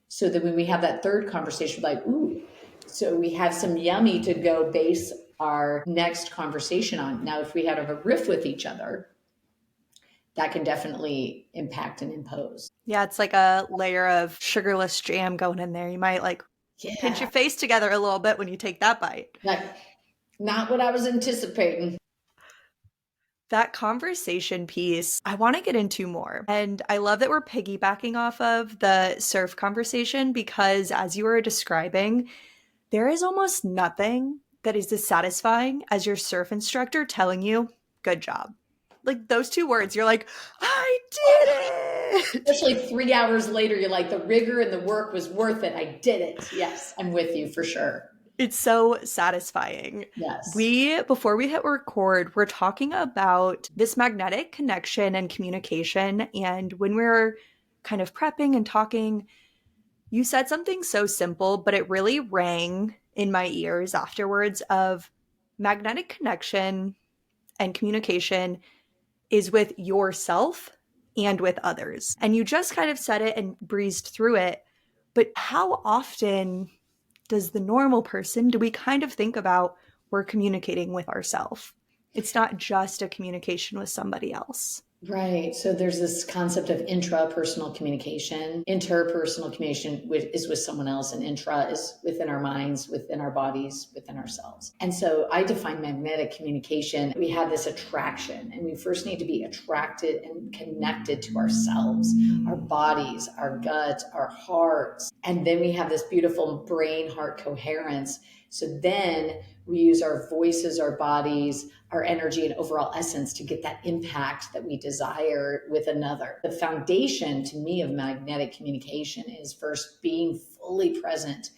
so that when we have that third conversation, we're like, ooh, so we have some yummy to go base our next conversation on. Now, if we had a riff with each other, that can definitely impact and impose. Yeah, it's like a layer of sugarless jam going in there. You might like pinch Yeah, your face together a little bit when you take that bite. like not what I was anticipating. That conversation piece, I want to get into more. And I love that we're piggybacking off of the surf conversation because, as you were describing, there is almost nothing that is as satisfying as your surf instructor telling you, good job. Like those two words, you're like, I did it. Especially 3 hours later, you're like, the rigor and the work was worth it. I did it. Yes, I'm with you for sure. It's so satisfying. Yes. Before we hit record, we're talking about this magnetic connection and communication. And when we were kind of prepping and talking, you said something so simple, but it really rang in my ears afterwards of magnetic connection and communication is with yourself and with others. And you just kind of said it and breezed through it. But how often does the normal person, do we kind of think about we're communicating with ourselves? It's not just a communication with somebody else. Right. So there's this concept of intrapersonal communication. Interpersonal communication is with someone else, and intra is within our minds, within our bodies, within ourselves. And so I define magnetic communication. We have this attraction, and we first need to be attracted and connected to ourselves, our bodies, our gut, our hearts. And then we have this beautiful brain heart coherence. So then we use our voices, our bodies, our energy, and overall essence to get that impact that we desire with another. The foundation to me of magnetic communication is first being fully present,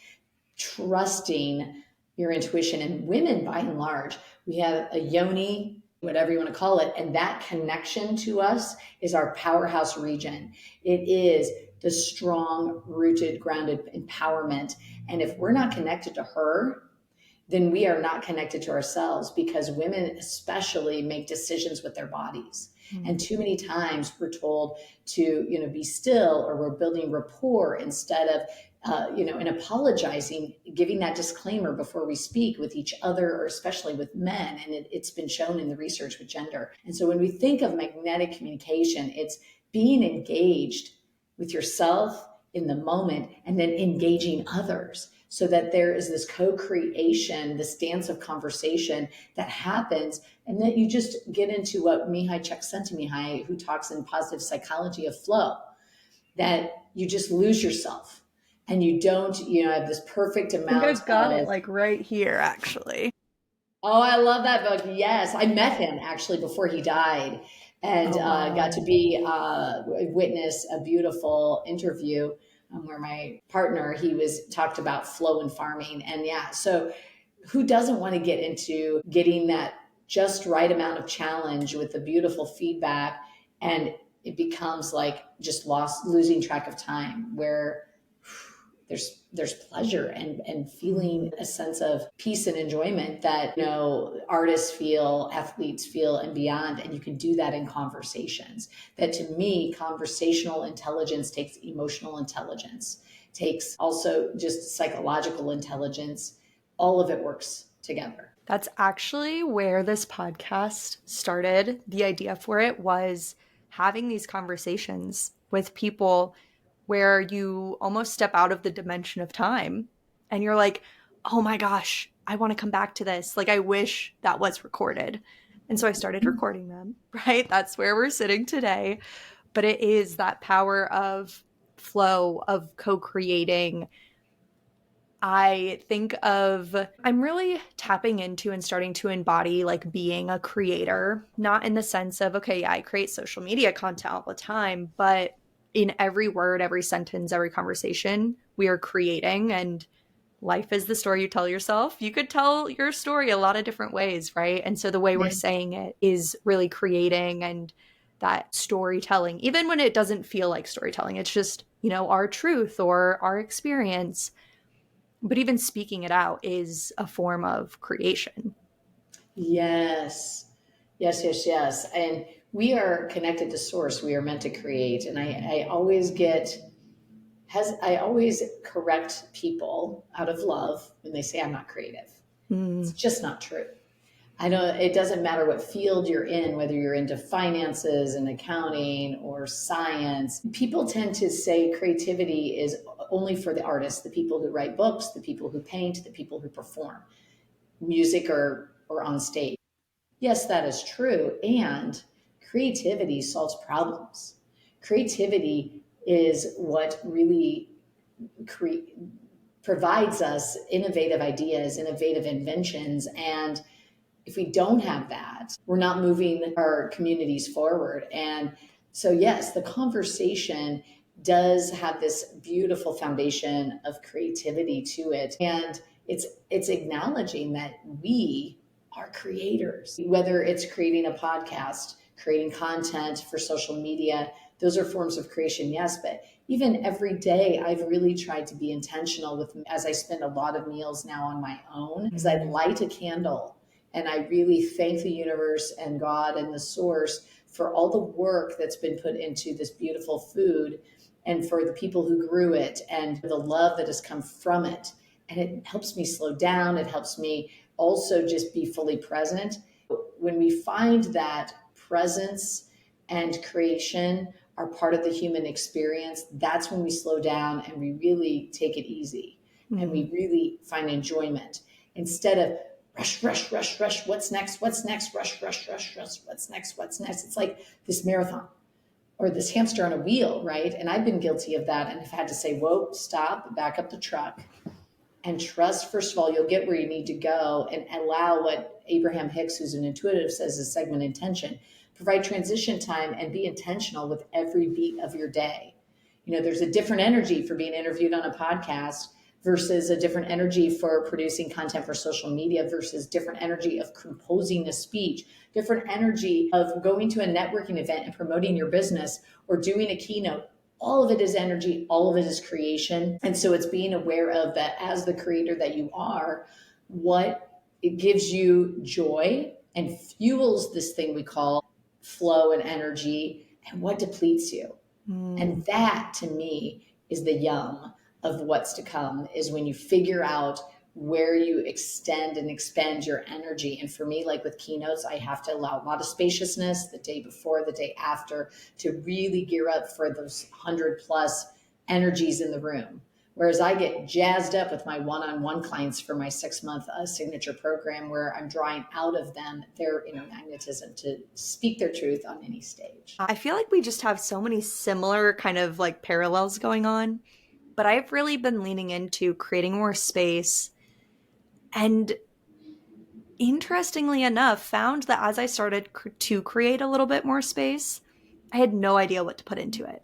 trusting your intuition. And women, by and large, we have a yoni, whatever you want to call it, and that connection to us is our powerhouse region. It is the strong, rooted, grounded empowerment. And if we're not connected to her, then we are not connected to ourselves, because women especially make decisions with their bodies. And too many times we're told to, be still, or we're building rapport instead of, and apologizing, giving that disclaimer before we speak with each other, or especially with men. And it's been shown in the research with gender. And so when we think of magnetic communication, it's being engaged with yourself in the moment and then engaging others, so that there is this co-creation, this dance of conversation that happens. And then you just get into what Mihai Csikszentmihalyi, who talks in positive psychology of flow, that you just lose yourself and you don't, have this perfect I think amount I've got it of, like right here, actually. oh, I love that book. Yes. I met him actually before he died, and Oh, got wow. to be witness a beautiful interview where my partner, he was talked about flow and farming. And yeah, so who doesn't want to get into getting that just right amount of challenge with the beautiful feedback, and it becomes like just losing track of time, where there's pleasure and feeling a sense of peace and enjoyment that artists feel, athletes feel, and beyond. And you can do that in conversations. That, to me, conversational intelligence takes emotional intelligence, takes also just psychological intelligence. All of it works together. That's actually where this podcast started. The idea for it was having these conversations with people where you almost step out of the dimension of time and you're like, oh my gosh, I want to come back to this. Like, I wish that was recorded. And so I started recording them, right? That's where we're sitting today. But it is that power of flow, of co creating. I'm really tapping into and starting to embody like being a creator, not in the sense of, okay, yeah, I create social media content all the time, but in every word, every sentence, every conversation, we are creating. And life is the story you tell yourself. You could tell your story a lot of different ways, right? And so the way we're Yeah. saying it is really creating, and that storytelling, even when it doesn't feel like storytelling, it's just, our truth or our experience. But even speaking it out is a form of creation. Yes. Yes, yes, yes. And we are connected to source. We are meant to create. And I always I always correct people out of love when they say I'm not creative. It's Mm. just not true. I know it doesn't matter what field you're in, whether you're into finances and accounting or science. People tend to say creativity is only for the artists, the people who write books, the people who paint, the people who perform music or on stage. Yes, that is true. And creativity solves problems. Creativity is what really provides us innovative ideas, innovative inventions. And if we don't have that, we're not moving our communities forward. And so, yes, the conversation does have this beautiful foundation of creativity to it. And it's acknowledging that we are creators, whether it's creating a podcast, creating content for social media. Those are forms of creation, yes, but even every day, I've really tried to be intentional with, as I spend a lot of meals now on my own, is I light a candle And I really thank the universe and God and the source for all the work that's been put into this beautiful food, and for the people who grew it and the love that has come from it. And it helps me slow down. It helps me also just be fully present. When we find that presence and creation are part of the human experience, that's when we slow down and we really take it easy and Mm. we really find enjoyment instead of rush, rush, rush, rush. What's next? What's next? Rush, rush, rush, rush. What's next? What's next? It's like this marathon or this hamster on a wheel, right? And I've been guilty of that and have had to say, whoa, stop, back up the truck, and trust. First of all, you'll get where you need to go, and allow what Abraham Hicks, who's an intuitive, says is segment intention. Provide transition time and be intentional with every beat of your day. You know, there's a different energy for being interviewed on a podcast versus a different energy for producing content for social media versus different energy of composing a speech, different energy of going to a networking event and promoting your business or doing a keynote. All of it is energy, all of it is creation. And so it's being aware of that as the creator that you are, what it gives you joy and fuels this thing we call flow and energy, and what depletes you. Mm. And that to me is the yum of what's to come, is when you figure out where you extend and expand your energy. And for me, like with keynotes, I have to allow a lot of spaciousness the day before, the day after, to really gear up for those 100 plus energies in the room. Whereas I get jazzed up with my one-on-one clients for my 6 month signature program, where I'm drawing out of them their inner magnetism to speak their truth on any stage. I feel like we just have so many similar kind of like parallels going on, but I've really been leaning into creating more space. And interestingly enough, found that as I started to create a little bit more space, I had no idea what to put into it.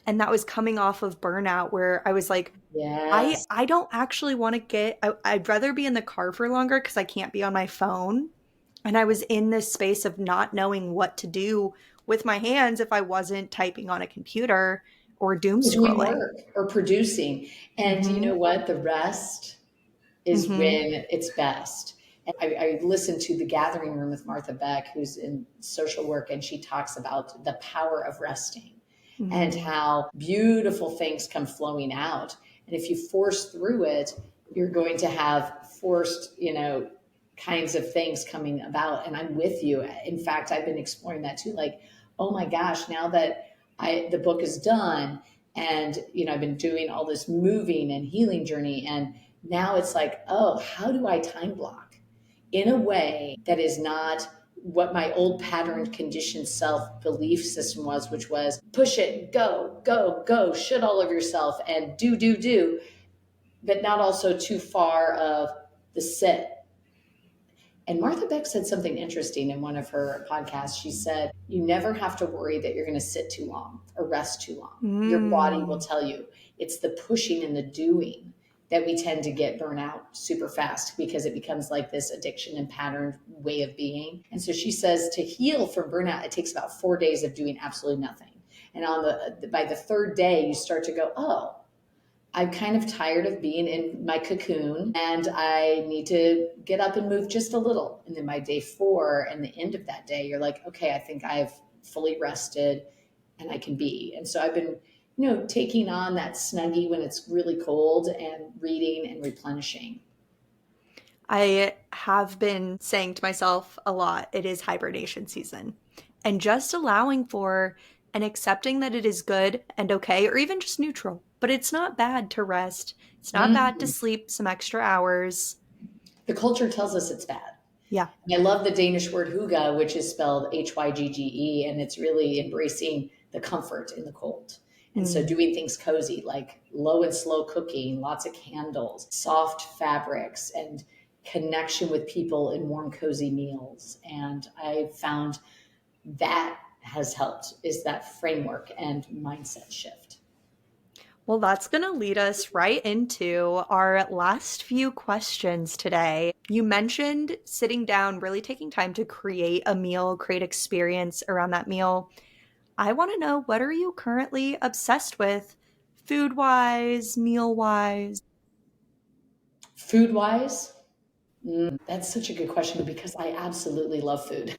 And that was coming off of burnout where I was like, Yes. I don't actually want to I'd rather be in the car for longer because I can't be on my phone. And I was in this space of not knowing what to do with my hands if I wasn't typing on a computer or doom Or doing scrolling. work or producing. And you Mm-hmm. know what? The rest is Mm-hmm. when it's best. And I listened to The Gathering Room with Martha Beck, who's in social work, and she talks about the power of resting and Mm-hmm. how beautiful things come flowing out. And if you force through it, you're going to have forced, kinds of things coming about. And I'm with you. In fact, I've been exploring that too. Like, oh my gosh, now that the book is done, and I've been doing all this moving and healing journey, and now it's like, oh, how do I time block in a way that is not what my old patterned conditioned self belief system was, which was push it, go, go, go, shit all over yourself and do, do, do, but not also too far of the sit. And Martha Beck said something interesting in one of her podcasts. She said, you never have to worry that you're going to sit too long or rest too long. Your body will Mm. tell you. It's the pushing and the doing that we tend to get burnout super fast, because it becomes like this addiction and patterned way of being. And so she says to heal from burnout, it takes about 4 days of doing absolutely nothing. And by the third day, you start to go, oh, I'm kind of tired of being in my cocoon and I need to get up and move just a little. And then by day 4 and the end of that day, you're like, okay, I think I've fully rested and I can be. And so I've been, taking on that snuggie when it's really cold and reading and replenishing. I have been saying to myself a lot, it is hibernation season. And just allowing for and accepting that it is good and okay, or even just neutral. But it's not bad to rest. It's not bad to Mhm. sleep some extra hours. The culture tells us it's bad. Yeah. And I love the Danish word hygge, which is spelled Hygge, and it's really embracing the comfort in the cold. And so Mm. doing things cozy, like low and slow cooking, lots of candles, soft fabrics, and connection with people in warm, cozy meals. And I found that has helped, is that framework and mindset shift. Well, that's going to lead us right into our last few questions today. You mentioned sitting down, really taking time to create a meal, create experience around that meal. I want to know, what are you currently obsessed with, food wise, meal wise? Food wise, That's such a good question because I absolutely love food.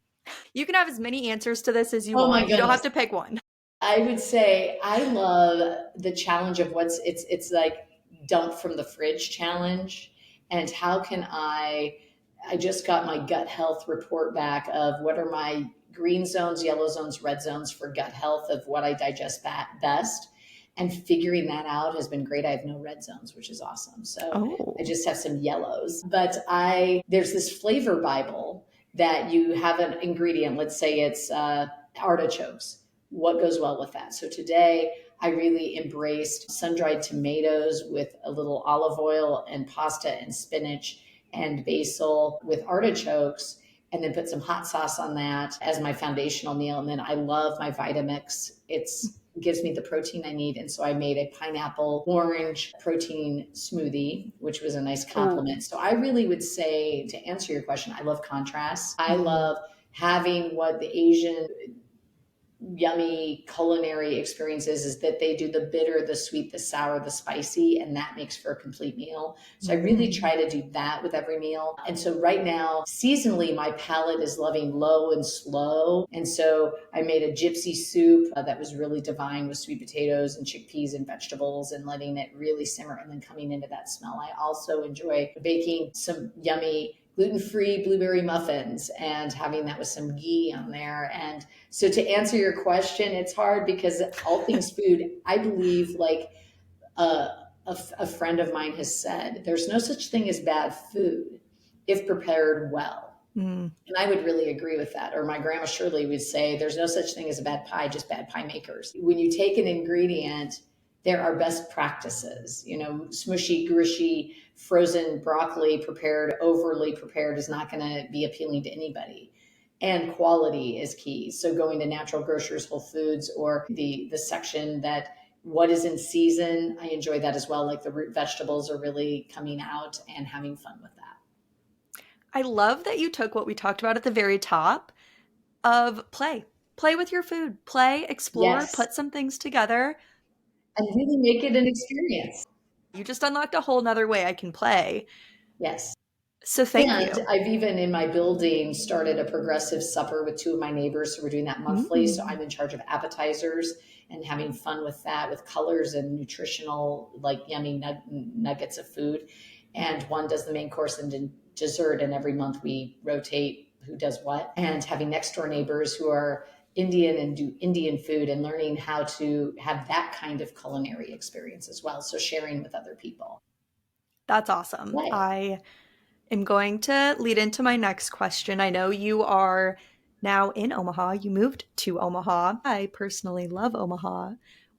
You can have as many answers to this as you Oh my want. You don't have goodness. to pick one. I would say I love the challenge of it's like dump from the fridge challenge. And how can I just got my gut health report back of what are my green zones, yellow zones, red zones for gut health of what I digest that best. And figuring that out has been great. I have no red zones, which is awesome. So I Oh. just have some yellows. But I there's this flavor Bible that you have an ingredient. Let's say it's artichokes. What goes well with that? So today I really embraced sun-dried tomatoes with a little olive oil and pasta and spinach and basil with artichokes, and then put some hot sauce on that as my foundational meal. And then I love my Vitamix. It's gives me the protein I need. And so I made a pineapple orange protein smoothie, which was a nice Oh. compliment. So I really would say, to answer your question, I love contrast. I Mm. love having what the Asian yummy culinary experiences is that they do the bitter, the sweet, the sour, the spicy, and that makes for a complete meal. So I really Mm. try to do that with every meal. And so right now, seasonally, my palate is loving low and slow. And so I made a gypsy soup that was really divine with sweet potatoes and chickpeas and vegetables and letting it really simmer and then coming into that smell. I also enjoy baking some yummy gluten-free blueberry muffins and having that with some ghee on there. And so to answer your question, it's hard because all things food, I believe, like a friend of mine has said, there's no such thing as bad food if prepared well. Mm. And I would really agree with that. Or my grandma Shirley would say, there's no such thing as a bad pie, just bad pie makers. When you take an ingredient, there are best practices. You know, smushy, grishy, frozen broccoli prepared, overly prepared is not going to be appealing to anybody. And quality is key. So going to natural grocers, Whole Foods, or the section that what is in season, I enjoy that as well. Like the root vegetables are really coming out and having fun with that. I love that you took what we talked about at the very top of play. Play with your food, play, explore, Yes. put some things together. And really make it an experience. You just unlocked a whole nother way I can play. Yes. So thank And you. I've even in my building started a progressive supper with two of my neighbors. So we're doing that monthly. So Mm. I'm in charge of appetizers and having fun with that, with colors and nutritional, like yummy nuggets of food. And one does the main course and dessert. And every month we rotate who does what. And having next door neighbors who are Indian and do Indian food and learning how to have that kind of culinary experience as well. So sharing with other people. That's awesome. Play. I am going to lead into my next question. I know you are now in Omaha. You moved to Omaha. I personally love Omaha.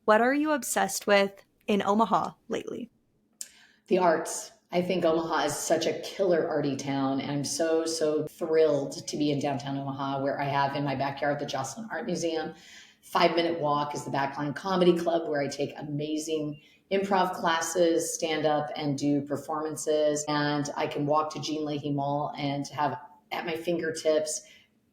What are you obsessed with in Omaha lately? The arts. I think Omaha is such a killer arty town. And I'm so thrilled to be in downtown Omaha, where I have in my backyard the Jocelyn Art Museum. 5 minute walk is the Backline Comedy Club, where I take amazing improv classes, stand up, and do performances. And I can walk to Jean Leahy Mall and have at my fingertips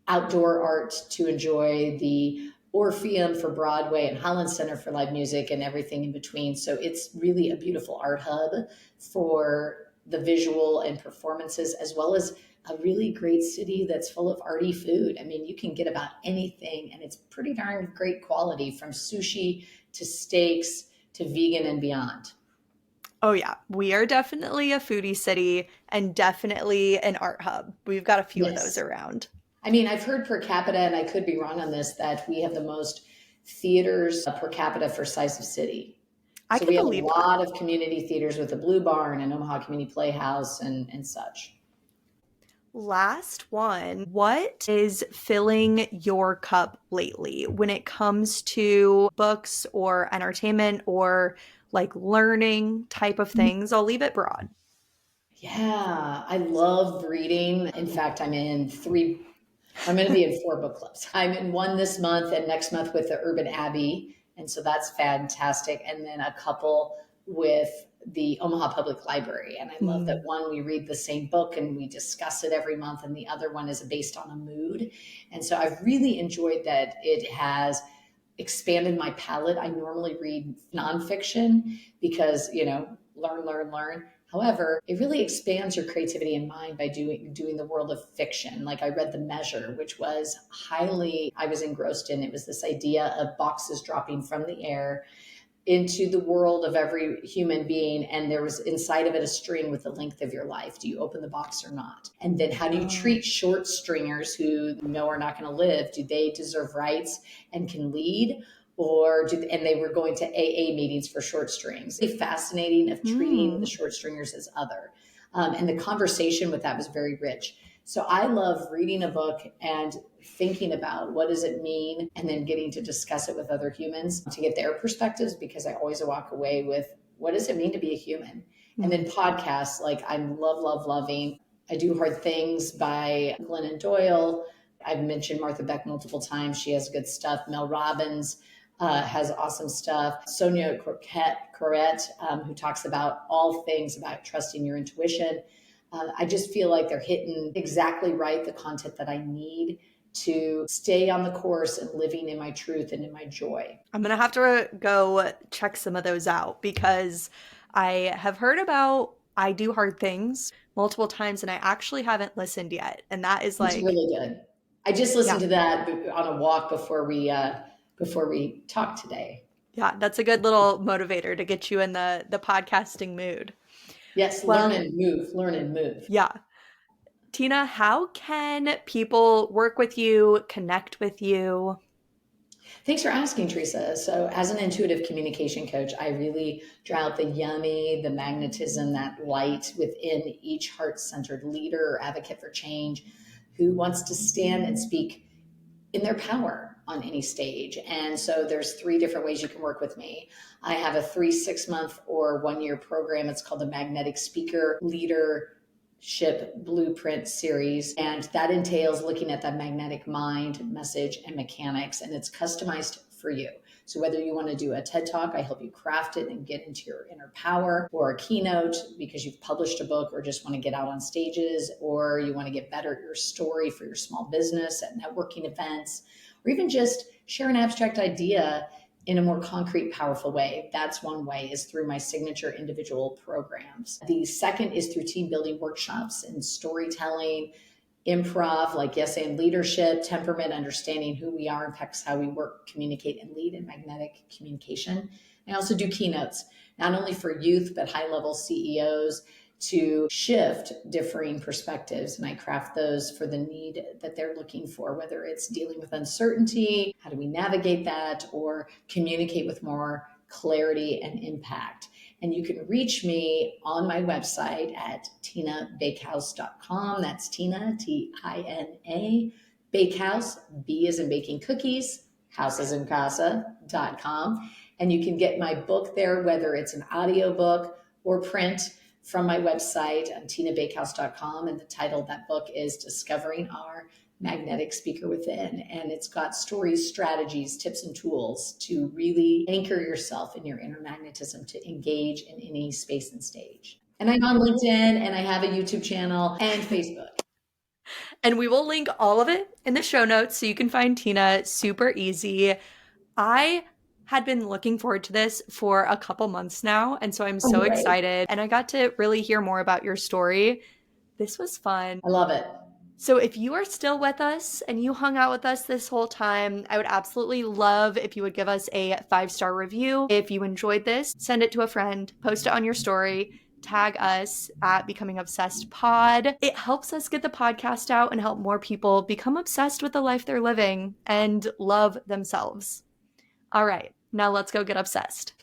outdoor art to enjoy, the Orpheum for Broadway and Holland Center for live music and everything in between. So it's really a beautiful art hub for the visual and performances, as well as a really great city that's full of arty food. I mean, you can get about anything and it's pretty darn great quality, from sushi to steaks to vegan and beyond. Oh, yeah. We are definitely a foodie city and definitely an art hub. We've got a few of those Yes. around. I mean, I've heard per capita, and I could be wrong on this, that we have the most theaters per capita for size of city. I So can we have a believe that. lot of community theaters with the Blue Barn and Omaha Community Playhouse and such. Last one. What is filling your cup lately when it comes to books or entertainment or like learning type of things? I'll leave it broad. Yeah, I love reading. In fact, I'm going to be in four book clubs. I'm in one this month and next month with the Urban Abbey. And so that's fantastic. And then a couple with the Omaha Public Library. And I love that Mm. one, we read the same book and we discuss it every month. And the other one is based on a mood. And so I've really enjoyed that it has expanded my palette. I normally read nonfiction because, learn, learn, learn. However, it really expands your creativity and mind by doing the world of fiction. Like I read The Measure, which was highly I was engrossed in. It was this idea of boxes dropping from the air into the world of every human being, and there was inside of it a string with the length of your life. Do you open the box or not? And then how do you Oh. treat short stringers who you know are not going to live? Do they deserve rights and can lead? And they were going to AA meetings for short strings. It's fascinating of treating the Hmm. short stringers as other. And the conversation with that was very rich. So I love reading a book and thinking about what does it mean and then getting to discuss it with other humans to get their perspectives, because I always walk away with what does it mean to be a human? And then podcasts, like I loving. I Do Hard Things by Glennon Doyle. I've mentioned Martha Beck multiple times. She has good stuff. Mel Robbins has awesome stuff. Sonia Corette, who talks about all things about trusting your intuition. I just feel like they're hitting exactly right the content that I need to stay on the course and living in my truth and in my joy. I'm gonna have to go check some of those out because I have heard about I Do Hard Things multiple times and I actually haven't listened yet. And that is It's like, really good. I just yeah, listened to that on a walk before we talked today. yeah, that's a good little motivator to get you in the podcasting mood. Yes, Well, learn and move. yeah. Tina, how can people work with you, connect with you? Thanks for asking, Teresa. So, as an intuitive communication coach, I really draw out the yummy, the magnetism, that light within each heart centered leader or advocate for change who wants to stand and speak in their power on any stage. And so there's three different ways you can work with me. I have a 3, 6 month, or 1 year program. It's called the Magnetic Speaker Leadership Blueprint Series. And that entails looking at the magnetic mind, message, and mechanics. And it's customized for you. So whether you want to do a TED Talk, I help you craft it and get into your inner power, or a keynote because you've published a book or just want to get out on stages, or you want to get better at your story for your small business at networking events, or even just share an abstract idea in a more concrete, powerful way. That's one way, is through my signature individual programs. The second is through team building workshops and storytelling, improv, like yes and leadership, temperament, understanding who we are impacts how we work, communicate, and lead in magnetic communication. I also do keynotes, not only for youth, but high level CEOs to shift differing perspectives. And I craft those for the need that they're looking for, whether it's dealing with uncertainty, how do we navigate that, or communicate with more clarity and impact. And you can reach me on my website at tinabakehouse.com. That's Tina, Tina, Bakehouse, B as in baking cookies, house as in casa.com. And you can get my book there, whether it's an audiobook or print, from my website on tinabakehouse.com. And the title of that book is Discovering Our Magnetic Speaker Within. And it's got stories, strategies, tips, and tools to really anchor yourself in your inner magnetism to engage in any space and stage. And I'm on LinkedIn, and I have a YouTube channel and Facebook. And we will link all of it in the show notes so you can find Tina super easy. I had been looking forward to this for a couple months now, and so I'm so Oh, great. excited. And I got to really hear more about your story. This was fun. I love it. So if you are still with us and you hung out with us this whole time, I would absolutely love if you would give us a 5-star review. If you enjoyed this, send it to a friend, post it on your story, tag us at Becoming Obsessed Pod. It helps us get the podcast out and help more people become obsessed with the life they're living and love themselves. All right, now let's go get obsessed.